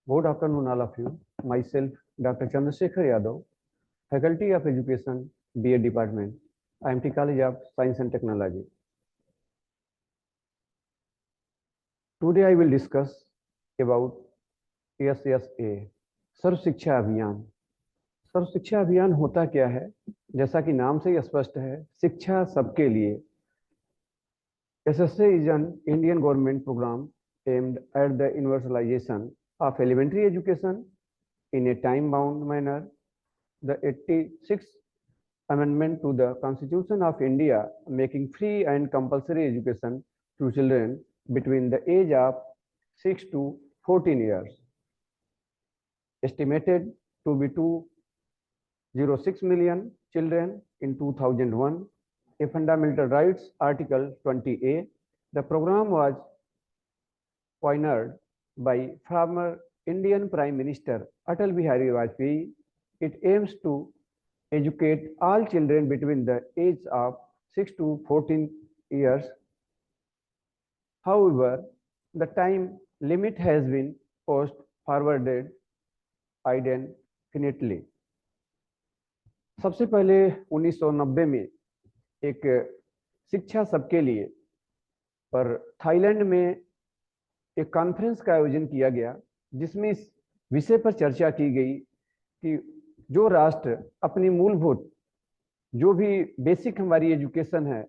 Good afternoon, all of you. Myself, Dr. Chandrasekhar Yadav, Faculty of Education, BA Department, IMT College of Science and Technology. Today I will discuss about SSA, सर्व शिक्षा अभियान। सर्व शिक्षा अभियान होता क्या है? जैसा कि नाम से ही स्पष्ट है, शिक्षा सबके लिए। SSA is an Indian government program aimed at the universalization of elementary education in a time-bound manner. The 86th Amendment to the Constitution of India making free and compulsory education to children between the age of 6 to 14 years, estimated to be 206 million children in 2001, a Fundamental Rights Article 20A. The program was pioneered by former Indian Prime Minister Atal Bihari Vajpayee. It aims to educate all children between the age of 6 to 14 years. However, the time limit has been pushed forwarded indefinitely. सबसे पहले 1990 में एक शिक्षा सबके लिए पर Thailand में एक कॉन्फ्रेंस का आयोजन किया गया, जिसमें इस विषय पर चर्चा की गई कि जो राष्ट्र अपनी मूलभूत जो भी बेसिक हमारी एजुकेशन है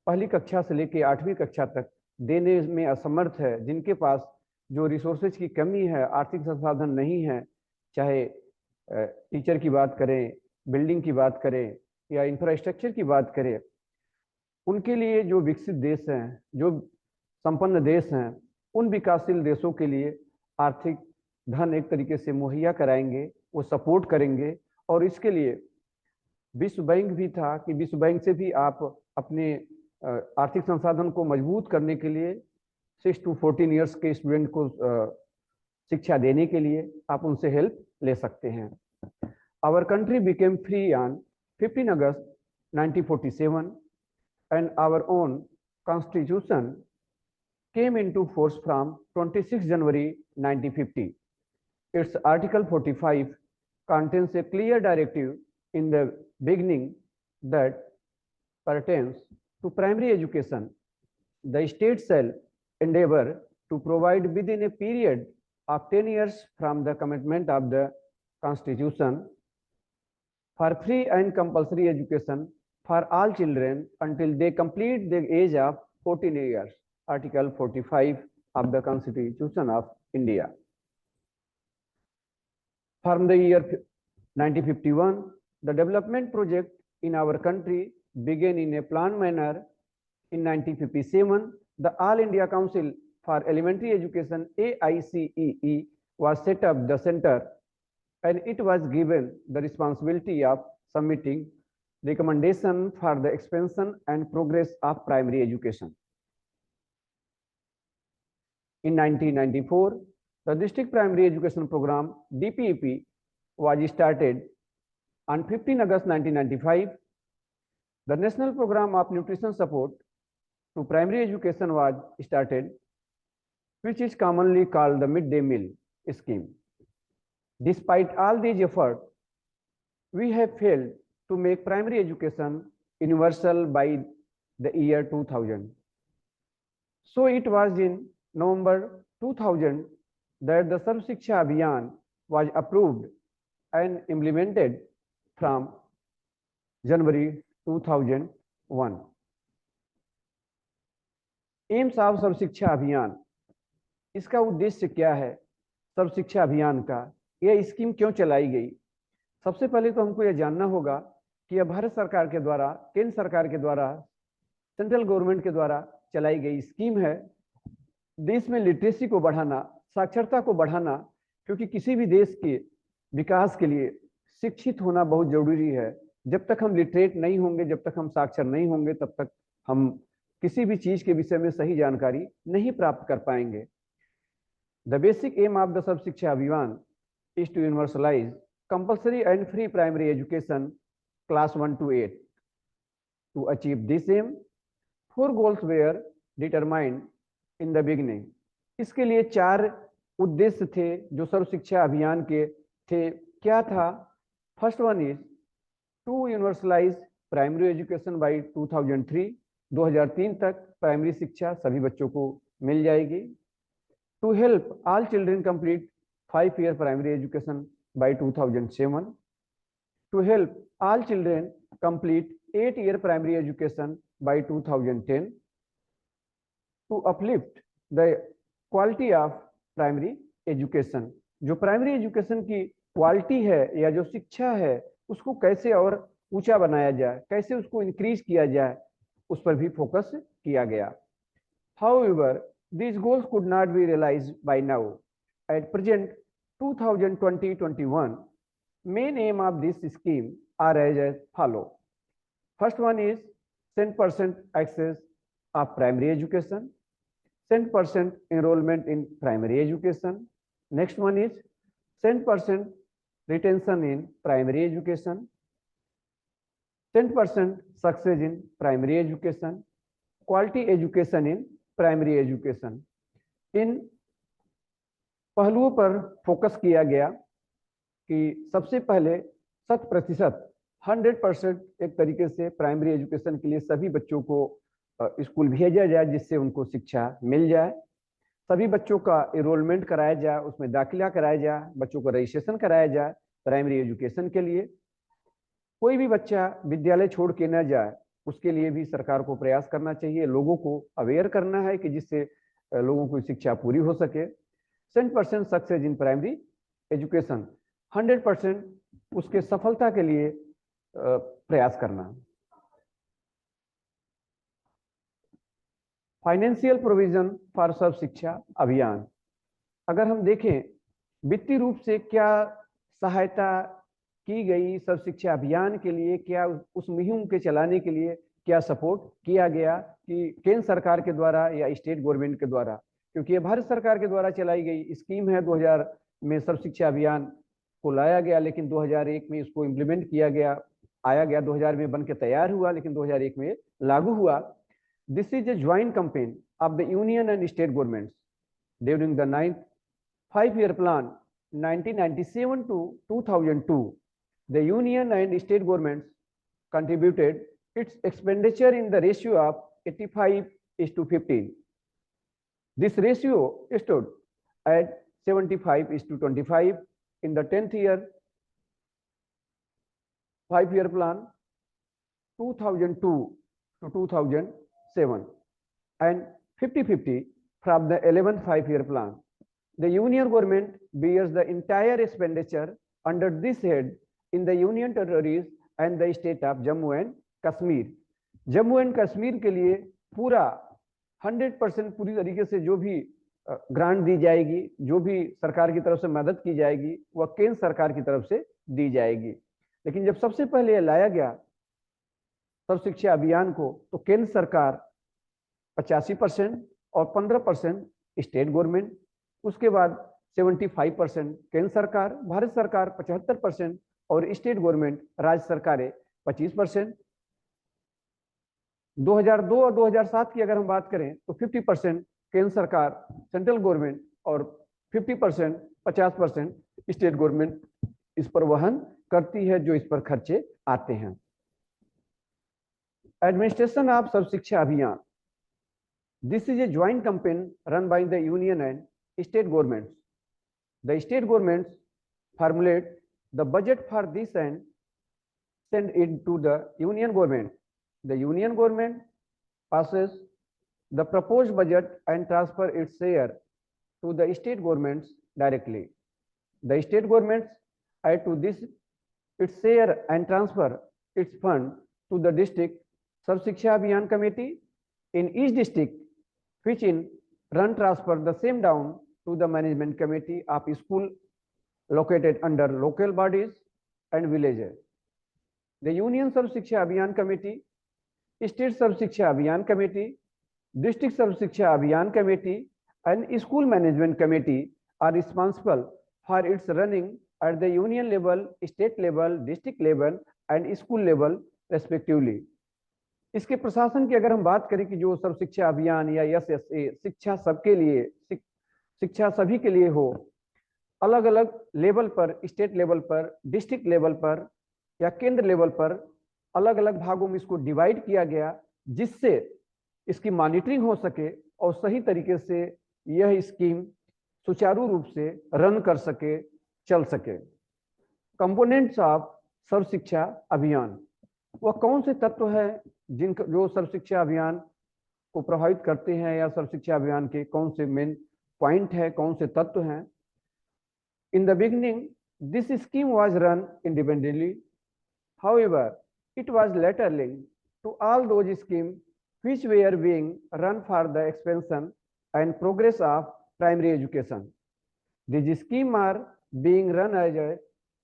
पहली कक्षा से लेकर 8वीं कक्षा तक देने में असमर्थ है, जिनके पास जो रिसोर्सेज की कमी है, आर्थिक संसाधन नहीं है, चाहे टीचर की बात करें, बिल्डिंग की बात करें या इंफ्रास्ट्रक्चर की बात करें, उनके लिए जो विकसित देश हैं, जो संपन्न देश हैं, उन विकासशील देशों के लिए आर्थिक धन एक तरीके से मुहैया कराएंगे, वो सपोर्ट करेंगे। और इसके लिए विश्व बैंक भी था कि विश्व बैंक से भी आप अपने आर्थिक संसाधन को मजबूत करने के लिए 6 to 14 ईयर्स के स्टूडेंट को शिक्षा देने के लिए आप उनसे हेल्प ले सकते हैं। Our country became free on 15 August 1947 and our own constitution came into force from 26 January 1950. Its Article 45 contains a clear directive in the beginning that pertains to primary education. The state shall endeavor to provide within a period of 10 years from the commencement of the Constitution for free and compulsory education for all children until they complete the age of 14 years. Article 45 of the Constitution of India. From the year 1951, the development project in our country began in a planned manner. In 1957, the All India Council for Elementary Education AICEE was set up the center, and it was given the responsibility of submitting recommendation for the expansion and progress of primary education. In 1994, the District Primary Education Program DPEP was started. On 15 August 1995, the National Program of Nutrition Support to Primary Education was started, which is commonly called the Midday Meal Scheme. Despite all these efforts, we have failed to make primary education universal by the year 2000. So it was in November 2000 that the Sarv Shiksha Abhiyan was approved and implemented from January 2001. Aims of Sarva Shiksha Abhiyan, इसका उद्देश्य क्या है? सर्व शिक्षा अभियान का यह scheme क्यों चलाई गई? सबसे पहले तो हमको यह जानना होगा कि यह भारत सरकार के द्वारा, केंद्र सरकार के द्वारा, सेंट्रल गवर्नमेंट के द्वारा चलाई गई स्कीम है। देश में लिटरेसी को बढ़ाना, साक्षरता को बढ़ाना, क्योंकि किसी भी देश के विकास के लिए शिक्षित होना बहुत जरूरी है। जब तक हम लिटरेट नहीं होंगे, जब तक हम साक्षर नहीं होंगे, तब तक हम किसी भी चीज के विषय में सही जानकारी नहीं प्राप्त कर पाएंगे। The basic aim of the Sarva Shiksha Abhiyan is to universalise compulsory and free primary education class 1 to 8. To achieve this aim, 4 goals were determined in the beginning. इसके लिए 4 उद्देश्य थे जो सर्व शिक्षा अभियान के थे, क्या था? First one is to universalize primary education by 2003, 2003 तक प्राइमरी शिक्षा सभी बच्चों को मिल जाएगी। To help all children complete 5-year primary education by 2007, to help all children complete 8-year primary education by 2010, to uplift the quality of primary education. जो primary education की quality है या जो शिक्षा है उसको कैसे और ऊंचा बनाया जाए, कैसे उसको इंक्रीज किया जाए, उस पर भी फोकस किया गया। However, these goals could not be realized by now. At present 2020-21, main aim of this scheme are as follow. First one is 100% access of primary education, 100% enrollment in primary education. Next one is 100% retention in primary education, 10% success in primary education, quality education in primary education. इन पहलुओं पर focus किया गया कि सबसे पहले 100%, 100% एक तरीके से प्राइमरी एजुकेशन के लिए सभी बच्चों को स्कूल भेजा जाए, जिससे उनको शिक्षा मिल जाए। सभी बच्चों का एनरोलमेंट कराया जाए, उसमें दाखिला कराया जाए, बच्चों को रजिस्ट्रेशन कराया जाए प्राइमरी एजुकेशन के लिए। कोई भी बच्चा विद्यालय छोड़ के न जाए, उसके लिए भी सरकार को प्रयास करना चाहिए, लोगों को अवेयर करना है कि जिससे लोगों की शिक्षा पूरी हो सके। 100% सक्सेस इन प्राइमरी एजुकेशन, 100% उसके सफलता के लिए प्रयास करना। फाइनेंशियल प्रोविजन फॉर सर्व शिक्षा अभियान। अगर हम देखें वित्तीय रूप से क्या सहायता की गई सर्व शिक्षा अभियान के लिए, क्या उस मुहिम के चलाने के लिए क्या सपोर्ट किया गया कि केंद्र सरकार के द्वारा या स्टेट गवर्नमेंट के द्वारा, क्योंकि ये भारत सरकार के द्वारा चलाई गई स्कीम है। 2000 में सर्व शिक्षा अभियान को लाया गया, लेकिन 2001 में इसको इम्प्लीमेंट किया गया, आया गया 2000 में बन के तैयार हुआ, लेकिन 2001 में लागू हुआ। This is a joint campaign of the union and state governments during the 9th 5-year plan 1997 to 2002. The union and state governments contributed its expenditure in the ratio of 85:15. This ratio stood at 75:25 in the 10th year 5-year plan 2002 to 2007 and 50:50 from the 11th 5-year plan. The union government bears the entire expenditure under this head in the union territories and the state of Jammu and Kashmir. Jammu and Kashmir के लिए पूरा 100% पूरी तरीके से जो भी grant दी जाएगी, जो भी सरकार की तरफ से मदद की जाएगी, वह केंद्र सरकार की तरफ से दी जाएगी। लेकिन जब सबसे पहले लाया गया सर्व शिक्षा अभियान को, तो केंद्र सरकार 85% और 15% स्टेट गवर्नमेंट, उसके बाद 75% केंद्र सरकार, भारत सरकार 75% और स्टेट गवर्नमेंट राज्य सरकारें 25%। 2002 और 2007 की अगर हम बात करें तो 50% केंद्र सरकार सेंट्रल गवर्नमेंट और 50% 50% स्टेट गवर्नमेंट इस पर वहन करती है, जो इस पर खर्चे आते हैं। एडमिनिस्ट्रेशन ऑफ सर्व शिक्षा अभियान, this is a joint campaign run by the union and state governments. The state governments formulate the budget for this and send it to the union government. The union government passes the proposed budget and transfer its share to the state governments directly. The state governments add to this its share and transfer its fund to the district Sarv Shiksha Abhiyan committee in each district, which in run transfer the same down to the management committee of school located under local bodies and villages. The Union Sarv Shiksha Abhiyan Committee, State Sarv Shiksha Abhiyan Committee, District Sarv Shiksha Abhiyan Committee and School Management Committee are responsible for its running at the union level, state level, district level and school level respectively. इसके प्रशासन की अगर हम बात करें कि जो सर्व शिक्षा अभियान या SSA शिक्षा सबके लिए शिक्षा सभी के लिए हो, अलग अलग लेवल पर, स्टेट लेवल पर, डिस्ट्रिक्ट लेवल पर या केंद्र लेवल पर अलग अलग भागों में इसको डिवाइड किया गया, जिससे इसकी मॉनिटरिंग हो सके और सही तरीके से यह स्कीम सुचारू रूप से रन कर सके, चल सके। कंपोनेंट्स ऑफ सर्व शिक्षा अभियान, वह कौन से तत्व है जो सर्व शिक्षा अभियान को प्रभावित करते हैं, या सर्व शिक्षा अभियान के कौन से मेन पॉइंट है, कौन से तत्व हैं। In the beginning this scheme was run independently, however it was later linked to all those schemes which were being run for the expansion and progress of primary education. These schemes are being run as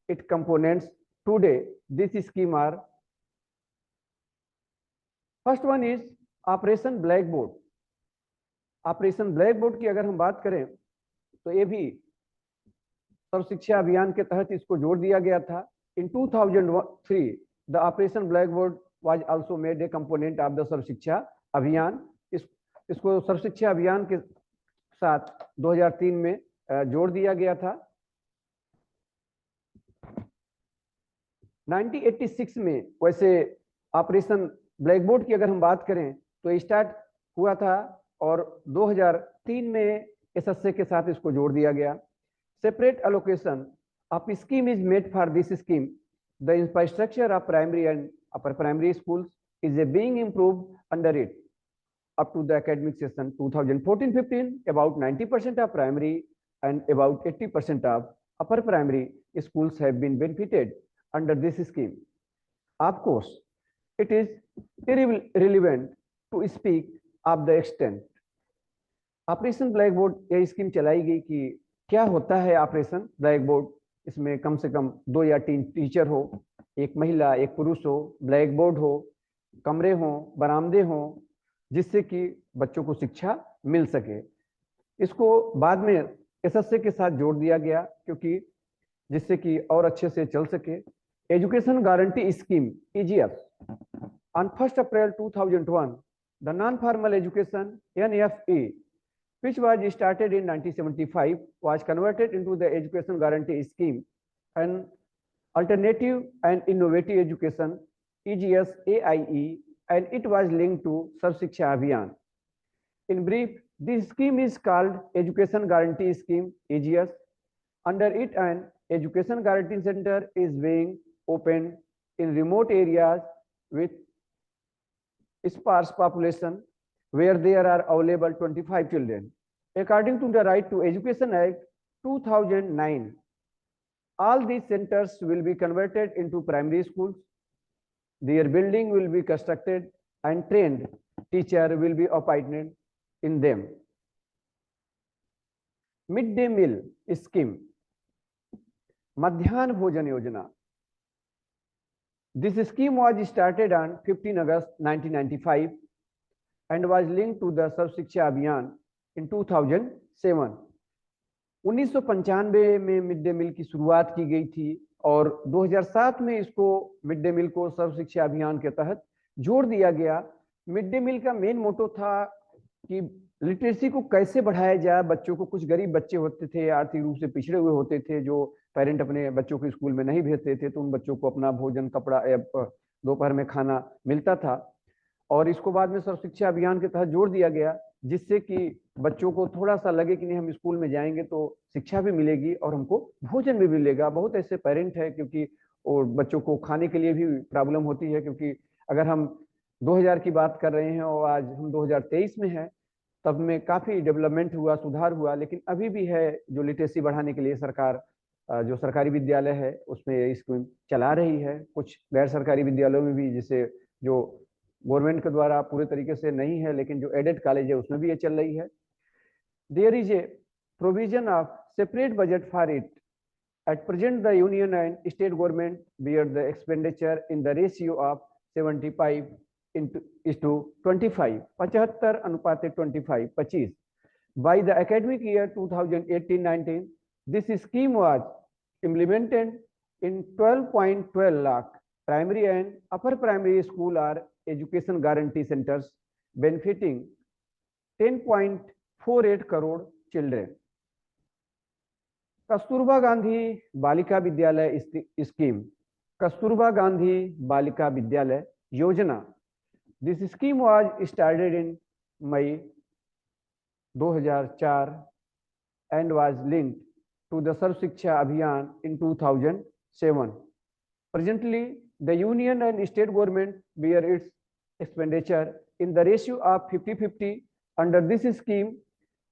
its components today. These schemes are, first one is Operation Blackboard. Operation blackboard की अगर हम बात करें तो ये भी सर्व शिक्षा अभियान के तहत इसको जोड़ दिया गया था। In 2003 the operation blackboard was also made a component of the Sarva Shiksha Abhiyan. इसको सर्व शिक्षा अभियान के साथ 2003 में जोड़ दिया गया था। 1986 में वैसे ऑपरेशन ब्लैकबोर्ड की अगर हम बात करें तो स्टार्ट हुआ था और 2003 में एसएसए के साथ इसको जोड़ दिया गया। Separate allocation of scheme is made for this scheme. The infrastructure of primary and upper primary schools is being improved under it up to the academic session 2014-15. About 90% of primary and about 80% of upper primary schools have been benefited under this scheme. Of course, it is irrelevant to speak of the extent. Operation blackboard ये scheme चलाई गई कि क्या होता है operation blackboard. इसमें कम से कम 2 या 3 टीचर हो, एक महिला एक पुरुष हो, ब्लैकबोर्ड हो, कमरे हो, बरामदे हो, जिससे कि बच्चों को शिक्षा मिल सके। इसको बाद में एसएसए के साथ जोड़ दिया गया क्योंकि जिससे कि और अच्छे से चल सके। Education guarantee scheme EGS on 1 April 2001 the non formal education NFE which was started in 1975 was converted into the education guarantee scheme and alternative and innovative education EGS AIE, and it was linked to Sarv Shiksha Abhiyan. In brief, this scheme is called Education Guarantee Scheme EGS. Under it, an education guarantee center is being opened in remote areas with sparse population where there are available 25 children. According to the Right to Education Act 2009, all these centers will be converted into primary schools. Their building will be constructed and trained teacher will be appointed in them. Midday meal scheme, मध्याह्न भोजन योजना. This scheme was started on 15 August 1995 and was linked to the Sarv Shiksha Abhiyan in 2007. 1995 में mid day मील की शुरुआत की गई थी और 2007 में इसको मिड डे मील को सर्व शिक्षा अभियान के तहत जोड़ दिया गया। मिड डे मील का मेन मोटो था कि लिटरेसी को कैसे बढ़ाया जाए। बच्चों को, कुछ गरीब बच्चे होते थे, आर्थिक रूप से पिछड़े हुए होते थे, जो पेरेंट अपने बच्चों को स्कूल में नहीं भेजते थे, तो उन बच्चों को अपना भोजन, कपड़ा, दोपहर में खाना मिलता था। और इसको बाद में सर्व शिक्षा अभियान के तहत जोड़ दिया गया, जिससे कि बच्चों को थोड़ा सा लगे कि नहीं, हम स्कूल में जाएंगे तो शिक्षा भी मिलेगी और हमको भोजन भी मिलेगा। बहुत ऐसे पेरेंट है क्योंकि और बच्चों को खाने के लिए भी प्रॉब्लम होती है, क्योंकि अगर हम 2000 की बात कर रहे हैं और आज हम 2023 में हैं, तब में काफ़ी डेवलपमेंट हुआ, सुधार हुआ, लेकिन अभी भी है जो लिटरेसी बढ़ाने के लिए सरकार जो सरकारी विद्यालय है उसमें स्कीम चला रही है। कुछ गैर सरकारी विद्यालयों में भी, जैसे जो गवर्नमेंट के द्वारा पूरे तरीके से नहीं है, लेकिन जो एडेड कॉलेज है उसमें भी ये चल रही है। There is a provision of separate budget for it. At present the union and state government bear the expenditure in the ratio of 75:25, 75:25. By the academic year 2018-19, this scheme was implemented in 12.12 lakh primary and upper primary school or education guarantee centers, benefiting 10.48 crore children. Kasturba Gandhi Balika Vidyalaya scheme, Kasturba Gandhi Balika Vidyalaya Yojana. This scheme was started in May 2004 and was linked to the Sarv Shiksha Abhiyan in 2007. Presently, the union and state government bear its expenditure in the ratio of 50-50. Under this scheme,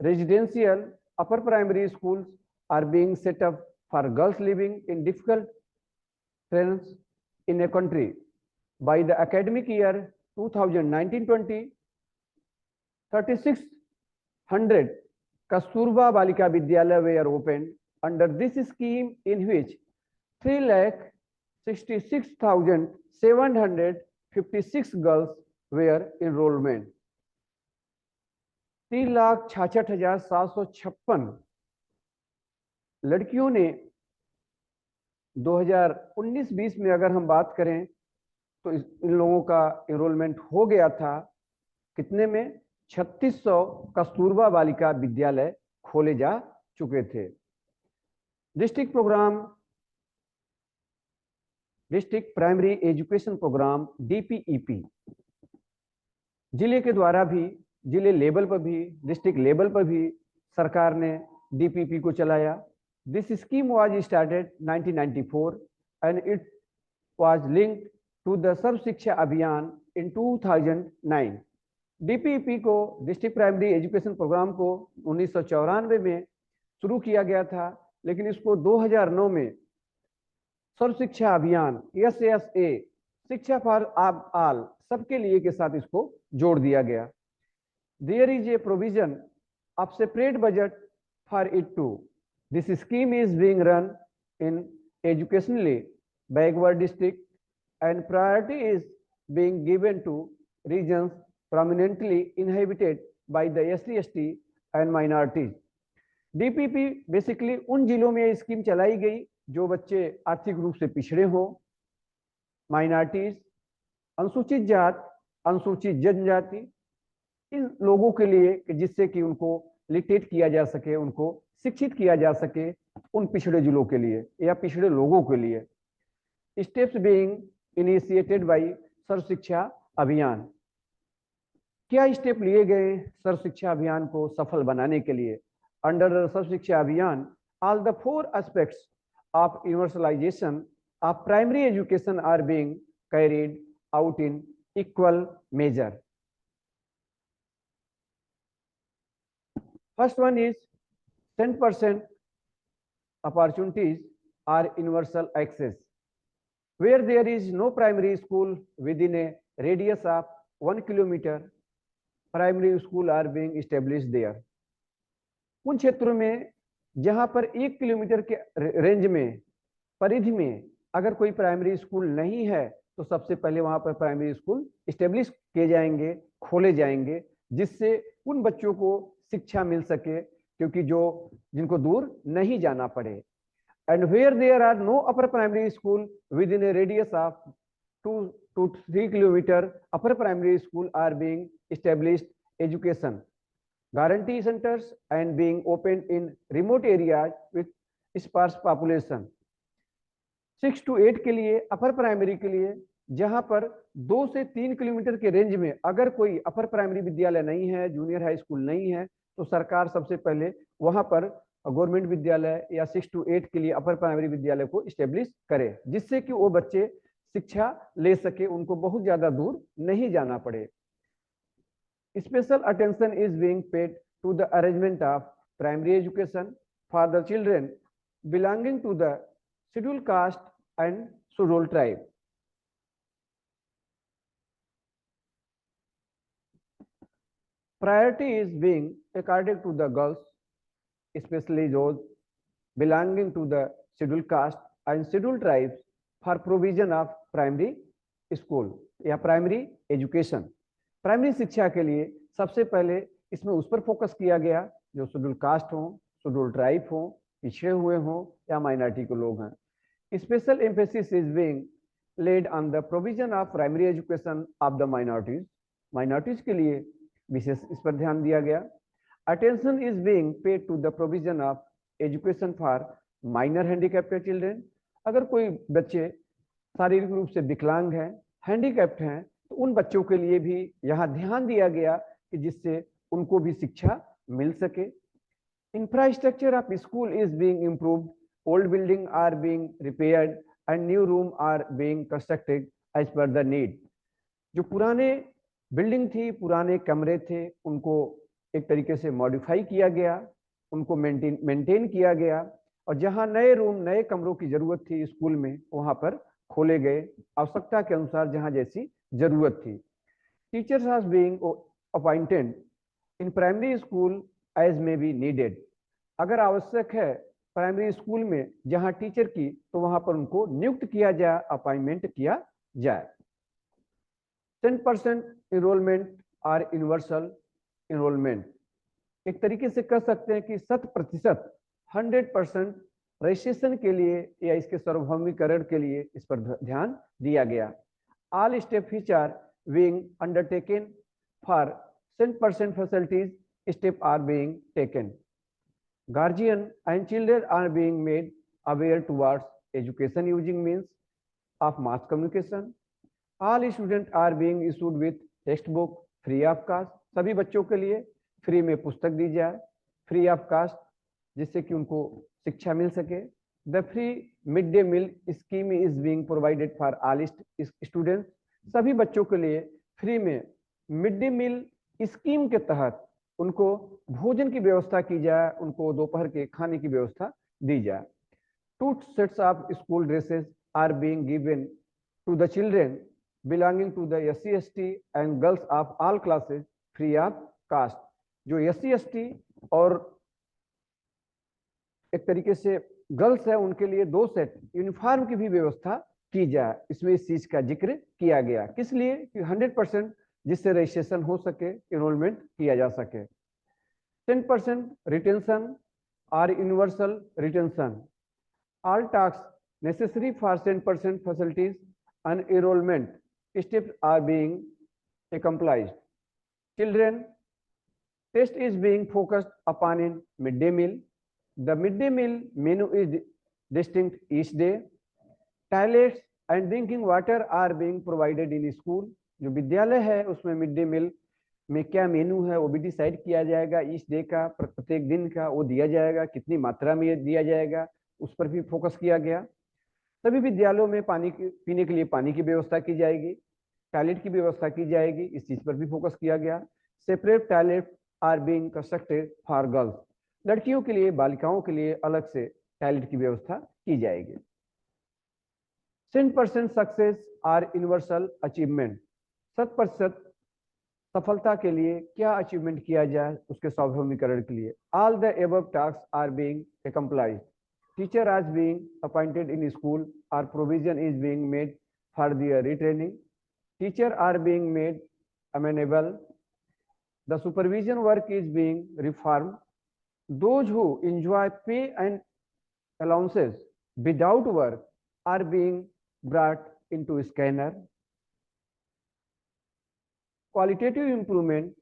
residential upper primary schools are being set up for girls living in difficult terrains in a country. By the academic year 2019-20, 3600 Kasturba Balika Vidyalaya were opened under this scheme, in which 3,66,756 girls were enrollment. 3,66,756 लड़कियों ने 2019-20 में अगर हम बात करें तो इन लोगों का एनरोलमेंट हो गया था कितने में? 3600 कस्तूरबा बालिका विद्यालय खोले जा चुके थे। District primary education programme DPEP जिले के द्वारा भी, जिले लेवल पर भी, डिस्ट्रिक्ट लेवल पर भी सरकार ने DPEP को चलाया। This scheme was started 1994 and it was linked to the Sarva Shiksha Abhiyan in 2009। DPEP को, डिस्ट्रिक्ट प्राइमरी एजुकेशन प्रोग्राम को 1994 में शुरू किया गया था, लेकिन इसको 2009 में सर्व शिक्षा अभियान SSA, शिक्षा फॉर ऑल, सबके लिए के साथ इसको जोड़ दिया गया। There is a provision of separate budget for it too. This scheme is being run in educationally backward district and priority is being given to regions prominently inhabited by the SC/ST and minorities. DPEP basically उन जिलों में scheme चलाई गई जो बच्चे आर्थिक रूप से पिछड़े हों, माइनॉरिटीज, अनुसूचित जात, अनुसूचित जनजाति, इन लोगों के लिए, जिससे कि उनको लिटरेट किया जा सके, उनको शिक्षित किया जा सके, उन पिछड़े जिलों के लिए या पिछड़े लोगों के लिए। स्टेप्स बीइंग इनिशिएटेड बाय सर्व शिक्षा अभियान। क्या स्टेप लिए गए सर्व शिक्षा अभियान को सफल बनाने के लिए? Under Sarva Shiksha Abhiyan, all the 4 aspects of universalization of primary education are being carried out in equal measure. First one is 10% opportunities are universal access. Where there is no primary school within a radius of 1 kilometer, primary school are being established there. उन क्षेत्रों में जहां पर 1 kilometre के range में, परिधि में अगर कोई प्राइमरी स्कूल नहीं है तो सबसे पहले वहां पर प्राइमरी स्कूल एस्टेब्लिश किए जाएंगे, खोले जाएंगे, जिससे उन बच्चों को शिक्षा मिल सके, क्योंकि जिनको दूर नहीं जाना पड़े। And where there are no upper primary school with in a radius of 2 to 3 kilometer, upper primary school are being established education guarantee centers and being opened in remote areas with sparse population। 6 to 8 के लिए upper primary के लिए, जहां पर 2 से 3 kilometre के range में अगर कोई अपर प्राइमरी विद्यालय नहीं है, जूनियर हाई स्कूल नहीं है, तो सरकार सबसे पहले वहां पर गवर्नमेंट विद्यालय या 6 to 8 के लिए अपर प्राइमरी विद्यालय को स्टेब्लिश करे, जिससे कि वो बच्चे शिक्षा ले सके, उनको बहुत ज्यादा दूर नहीं जाना पड़े। Special attention is being paid to the arrangement of primary education for the children belonging to the scheduled caste and scheduled tribe. Priority is being accorded to the girls, especially those belonging to the scheduled caste and scheduled tribes, for provision of primary school या primary education. Primary शिक्षा के लिए सबसे पहले इसमें उस पर focus किया गया जो शेड्यूल कास्ट हो, शेड्यूल ट्राइब हो, पिछड़े हुए हो या माइनॉरिटी के लोग हैं। Special emphasis is being laid on the provision of primary education of the minorities. Minorities के लिए विशेष इस पर ध्यान दिया गया। Attention is being paid to the provision of education for minor handicapped children, अगर कोई बच्चे शारीरिक रूप से विकलांग हैं, हैंडीकैप्ट हैं, तो उन बच्चों के लिए भी यहाँ ध्यान दिया गया कि जिससे उनको भी शिक्षा मिल सके। Infrastructure of school is being improved, old building are being repaired and new room are being constructed as per the need. जो पुराने बिल्डिंग थी, पुराने कमरे थे, उनको एक तरीके से मॉडिफाई किया गया, उनको मेंटेन किया गया, और जहां नए रूम, नए कमरों की जरूरत थी स्कूल में, वहां पर खोले गए आवश्यकता के अनुसार जहां जैसी जरूरत थी। Teachers are being appointed in primary school as may be needed. अगर आवश्यक है प्राइमरी स्कूल में जहां टीचर की, तो वहां पर उनको नियुक्त किया जाए, अपॉइंटमेंट किया जाए। 10% इनरोलमेंट और यूनिवर्सल इनरोलमेंट, एक तरीके से कह सकते हैं कि 100%, 100% रजिस्ट्रेशन के लिए या इसके सार्वभौमिकरण के लिए इस पर ध्यान दिया गया। All step which are being undertaken for 10% facilities, step are being taken. Guardian and children are being made aware towards education using means of mass communication. All students are being issued with textbook free of cost. सभी बच्चों के लिए free में पुस्तक दी जाए, free of cast, जिससे कि उनको शिक्षा मिल सके। The free mid day meal scheme is being provided for all students. सभी बच्चों के लिए फ्री में मिड डे मील स्कीम के तहत उनको भोजन की व्यवस्था की जाए, उनको दोपहर के खाने की व्यवस्था दी जाए। 2 sets of school dresses are being given to the children belonging to the SC ST and girls of all classes free of cost। जो SC ST और एक तरीके से गर्ल्स है, उनके लिए 2 सेट यूनिफॉर्म की भी व्यवस्था की जाए। इसमें इस चीज का जिक्र किया गया, किस लिए कि 100% जिससे रजिस्ट्रेशन हो सके, एनरोलमेंट किया जा सके। 10% रिटेंशन और universal retention, all task necessary for 10% facilities and enrolment steps are being accomplished. Children, test is being focused upon in midday meal. The midday meal menu is distinct each day. Toilets and drinking water are being provided in school. जो विद्यालय है उसमें mid day मील में क्या मेनू है वो भी decide किया जाएगा, ईच डे का, प्रत्येक दिन का वो दिया जाएगा, कितनी मात्रा में दिया जाएगा उस पर भी फोकस किया गया। सभी विद्यालयों में पानी पीने के लिए पानी की व्यवस्था की जाएगी, टॉयलेट की व्यवस्था की जाएगी, इस चीज पर भी फोकस किया गया। Separate toilet are being constructed for girls. लड़कियों के लिए, बालिकाओं के लिए अलग से टॉयलेट की व्यवस्था की जाएगी। 100% सक्सेस आर यूनिवर्सल अचीवमेंट, 100% सफलता के लिए क्या अचीवमेंट किया जाए उसके सार्वभौमिकरण के लिए। All the above task are being accomplished. Teacher as being appointed in school or provision is being made for their retraining. Teacher are being made amenable. The supervision work is being reformed. Those who enjoy pay and allowances without work are being brought into scanner. Qualitative improvement,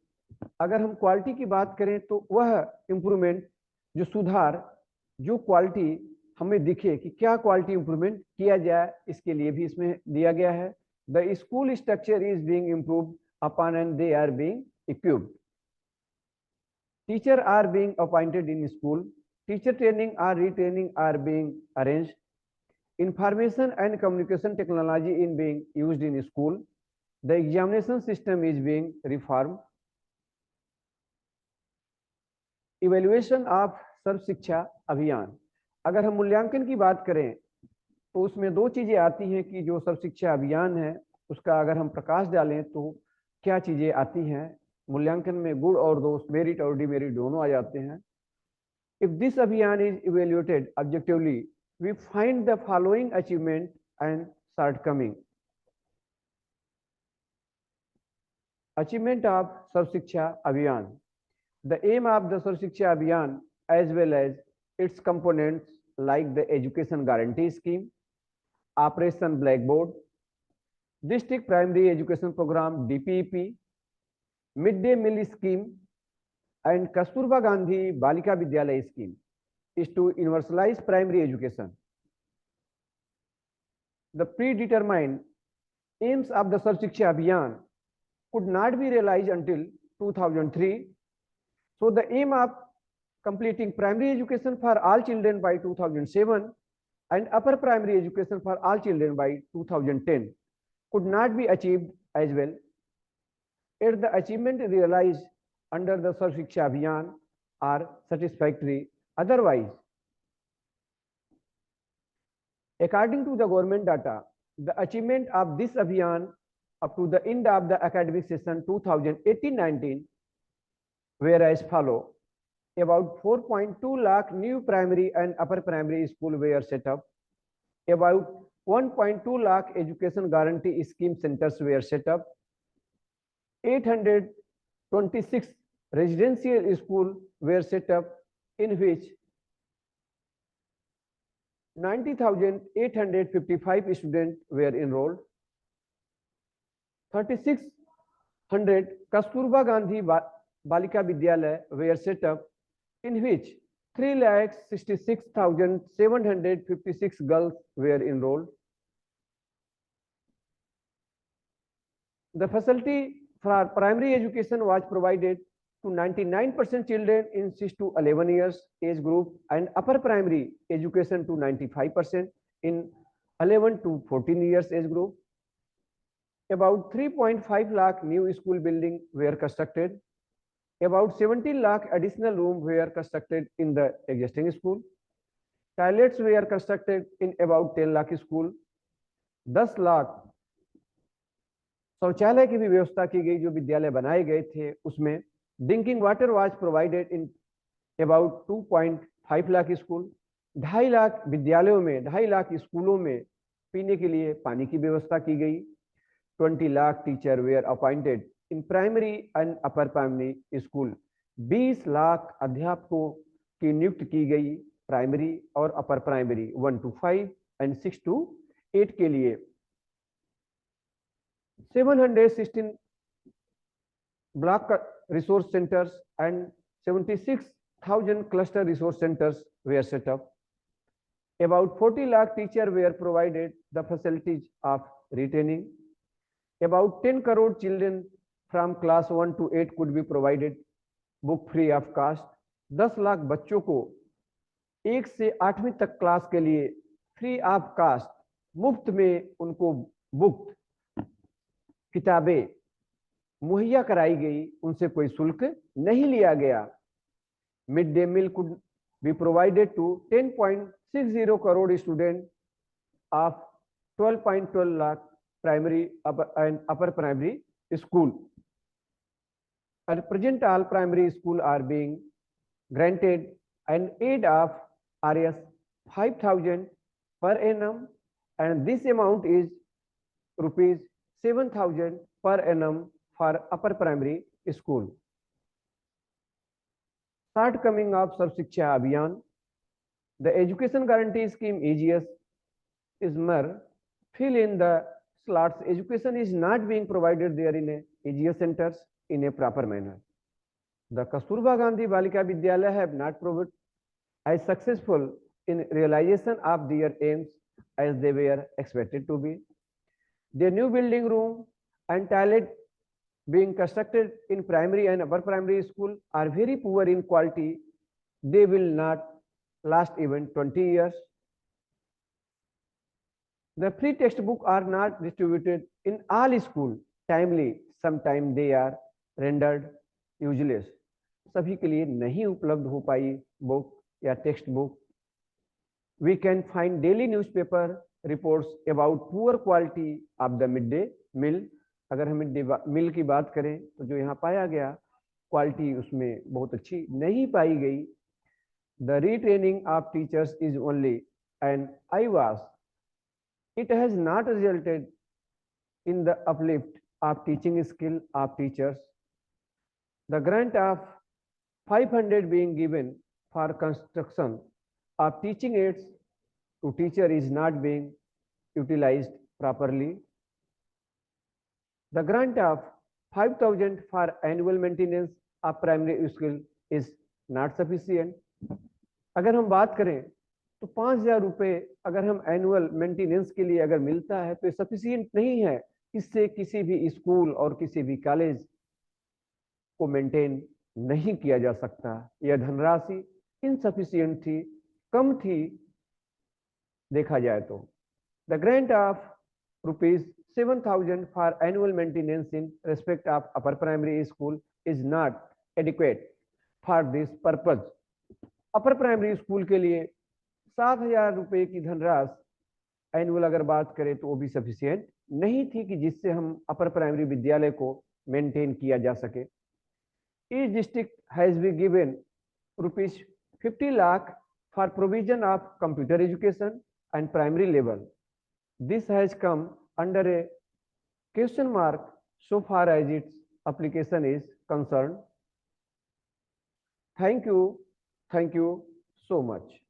अगर हम quality की बात करें तो वह improvement, जो सुधार, जो क्वालिटी हमें दिखे कि क्या क्वालिटी इम्प्रूवमेंट किया जाए, इसके लिए भी इसमें दिया गया है। The school structure is being improved upon and they are being equipped. Teacher are being appointed in school, teacher training और retraining are being arranged. Information and communication technology in being used in school. The examination system is being reformed. Evaluation of Sarva Shiksha Abhiyan, अगर हम मूल्यांकन की बात करें तो उसमें 2 चीजें आती हैं कि जो सर्व शिक्षा अभियान है उसका अगर हम प्रकाश डालें तो क्या चीजें आती हैं। मूल्यांकन में गुण और दोष, मेरिट और डिमेरिट दोनों आ जाते हैं। If this अभियान is evaluated objectively, we find the following achievement and shortcoming. Achievement of Sarv Shiksha Abhiyan. The aim of the Sarv Shiksha Abhiyan as well as its components like the Education Guarantee Scheme, Operation Blackboard, District Primary Education Program DPEP, Midday Meal Scheme and Kasturba Gandhi Balika Vidyalaya Scheme. is to universalize primary education. The predetermined aims of the Sarv Shiksha Abhiyan could not be realized until 2003. So the aim of completing primary education for all children by 2007 and upper primary education for all children by 2010 could not be achieved as well. Yet the achievement realized under the Sarv Shiksha Abhiyan are satisfactory. Otherwise, according to the government data, the achievement of this Abhiyan up to the end of the academic session 2018-19 were as follow. About 4.2 lakh new primary and upper primary school were set up. About 1.2 lakh education guarantee scheme centers were set up. 826 residential schools were set up, in which 90,855 students were enrolled. 3,600 Kasturba Gandhi Balika Vidyalaya were set up, in which 3,66,756 girls were enrolled. The facility for primary education was provided to 99% children in 6 to 11 years age group and upper primary education to 95% in 11 to 14 years age group. About 3.5 lakh new school buildings were constructed. About 17 lakh additional rooms were constructed in the existing school. Toilets were constructed in about 10 lakh school. 10 lakh शौचालय की भी व्यवस्था की गई जो विद्यालय बनाए गए थे उसमें. Drinking water was provided in about 2.5 lakh school. 2.5 lakh विद्यालयों में 2.5 लाख स्कूलों में पीने के लिए पानी की व्यवस्था की गई. 20 lakh teachers were appointed in primary and upper primary school. 20 lakh अध्यापकों की नियुक्त की गई प्राइमरी और upper primary 1 to 5 and 6 to 8 के लिए. 716 block resource centers and 76,000 cluster resource centers were set up. About 40 lakh teachers were provided the facilities of retraining. About 10 crore children from class 1 to 8 could be provided book free of cost. 10 lakh बच्चों को 1 से 8वीं तक class के लिए free of cast मुफ्त में उनको बुक किताबें मुहैया कराई गई, उनसे कोई शुल्क नहीं लिया गया. Mid day meal could be provided to 10.60 crore student of 12.12 lakh primary and upper primary school. At present, all primary school are being granted an aid of Rs 5,000 per annum, and this amount is rupees 7,000 per annum for upper primary school. Shortcoming of Sarv Shiksha Abhiyan. The education guarantee scheme AGS is mere fill in the slots. Education is not being provided there in a AGS centers in a proper manner. The Kasturba Gandhi Balika Vidyalaya have not proved as successful in realization of their aims as they were expected to be. Their new building room and toilet being constructed in primary and upper primary school are very poor in quality. They will not last even 20 years. The free textbook are not distributed in all schools timely. Sometimes they are rendered useless. सभी के लिए नहीं उपलब्ध हो पाई book या text book. We can find daily newspaper reports about poor quality of the midday meal. अगर हम mid day मील की बात करें तो जो यहाँ पाया गया क्वालिटी उसमें बहुत अच्छी नहीं पाई गई. The retraining of teachers is only an eyewash. It has not resulted in the uplift of teaching skill of teachers. The grant of 500 being given for construction of teaching aids to teacher is not being utilized properly. The grant of 5,000 for annual maintenance of primary school is not sufficient. अगर हम बात करें तो 5,000 रुपये अगर हम annual maintenance के लिए अगर मिलता है तो ये सफिशियंट नहीं है। इससे किसी भी स्कूल और किसी भी कॉलेज को मेंटेन नहीं किया जा सकता। यह धनराशि इनसफिशियंट थी, कम थी देखा जाए तो। The grant of ₹7,000 for annual maintenance in respect of upper primary school is not adequate for this purpose. Upper primary school के लिए 7,000 रुपये की धनराशि एनुअल अगर बात करें तो वो भी सफिशियंट नहीं थी कि जिससे हम अपर प्राइमरी विद्यालय को मेंटेन किया जा सके। Each district has been given ₹50 lakh for provision of computer education and primary level. This has come under a question mark so far as its application is concerned. Thank you so much.